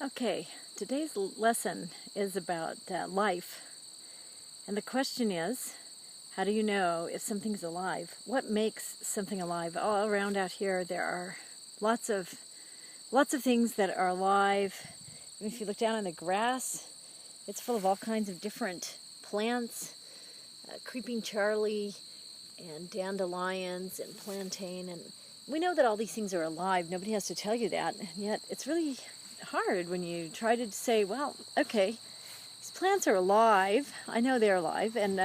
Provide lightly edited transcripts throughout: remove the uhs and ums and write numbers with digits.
Okay, today's lesson is about life. And the question is, how do you know if something's alive? What makes something alive? All around out here there are lots of things that are alive. And if you look down on the grass, it's full of all kinds of different plants, creeping Charlie and dandelions and plantain, and we know that all these things are alive. Nobody has to tell you that, and yet it's really hard when you try to say, well, okay, these plants are alive. I know they're alive, and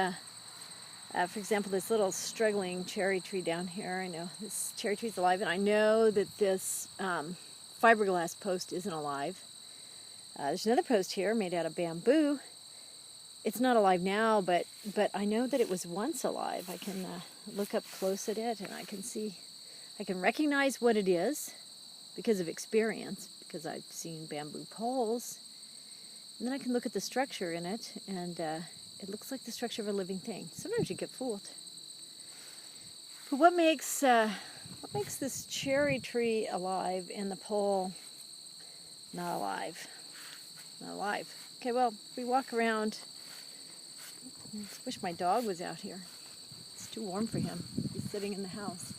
for example, this little struggling cherry tree down here, I know this cherry tree's alive, and I know that this fiberglass post isn't alive. There's another post here made out of bamboo. It's not alive now, but I know that it was once alive. I can look up close at it, and I can recognize what it is because of experience, because I've seen bamboo poles. And then I can look at the structure in it, and it looks like the structure of a living thing. Sometimes you get fooled. But what makes this cherry tree alive and the pole not alive? Not alive. Okay, well, we walk around. I wish my dog was out here. It's too warm for him. He's sitting in the house.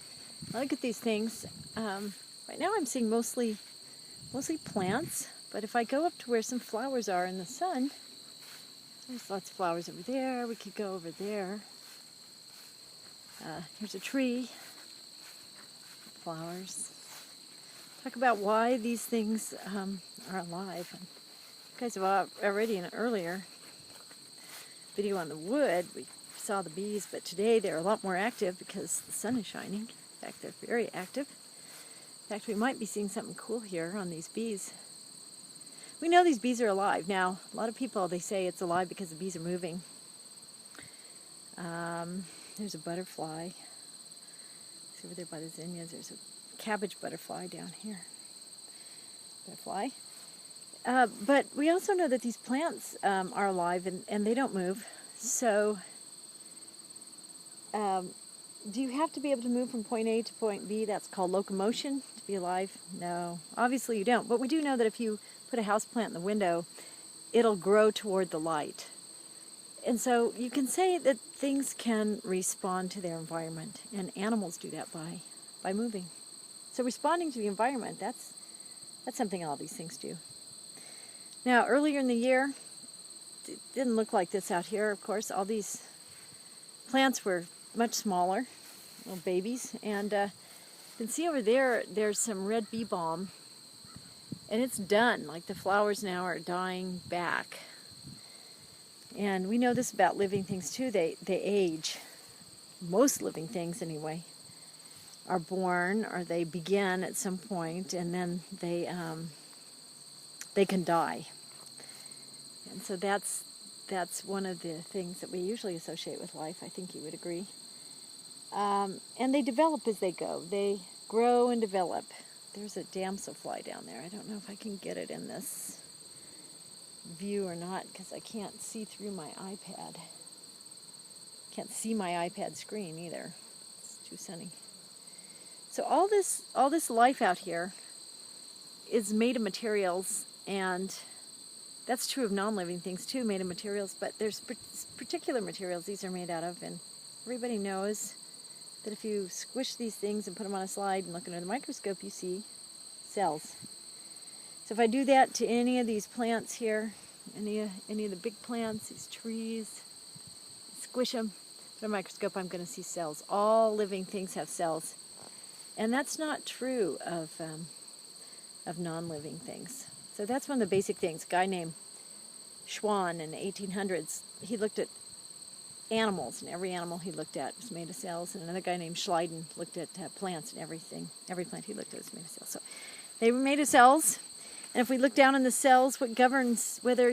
I look at these things. Right now I'm seeing mostly plants, but if I go up to where some flowers are in the sun, there's lots of flowers over there. We could go over there. Here's a tree. Flowers. Talk about why these things are alive. And you guys have already in an earlier video on the wood, we saw the bees, but today they're a lot more active because the sun is shining. In fact, they're very active. In fact, we might be seeing something cool here on these bees. We know these bees are alive. Now, a lot of people, they say it's alive because the bees are moving. There's a butterfly. See over there by the zinnias, there's a cabbage butterfly down here. Butterfly. But we also know that these plants are alive and they don't move. So, do you have to be able to move from point A to point B? That's called locomotion to be alive? No, obviously you don't. But we do know that if you put a house plant in the window, it'll grow toward the light. And so you can say that things can respond to their environment, and animals do that by moving. So responding to the environment, that's something all these things do. Now, earlier in the year, it didn't look like this out here, of course. All these plants were much smaller, little babies. And you can see over there, there's some red bee balm. And it's done, like the flowers now are dying back. And we know this about living things too, they age. Most living things, anyway, are born, or they begin at some point, and then they can die. And so that's one of the things that we usually associate with life. I think you would agree. And they develop as they go. They grow and develop. There's a damselfly down there. I don't know if I can get it in this view or not, because I can't see through my iPad. Can't see my iPad screen either. It's too sunny. So all this life out here is made of materials, and that's true of non-living things too, made of materials, but there's particular materials these are made out of, and everybody knows that if you squish these things and put them on a slide and look under the microscope, you see cells. So if I do that to any of these plants here, any of the big plants, these trees, squish them, put a microscope, I'm going to see cells. All living things have cells. And that's not true of non-living things. So that's one of the basic things. A guy named Schwann in the 1800s, he looked at animals, and every animal he looked at was made of cells. And another guy named Schleiden looked at plants, and everything. Every plant he looked at was made of cells. So they were made of cells. And if we look down in the cells, what governs whether,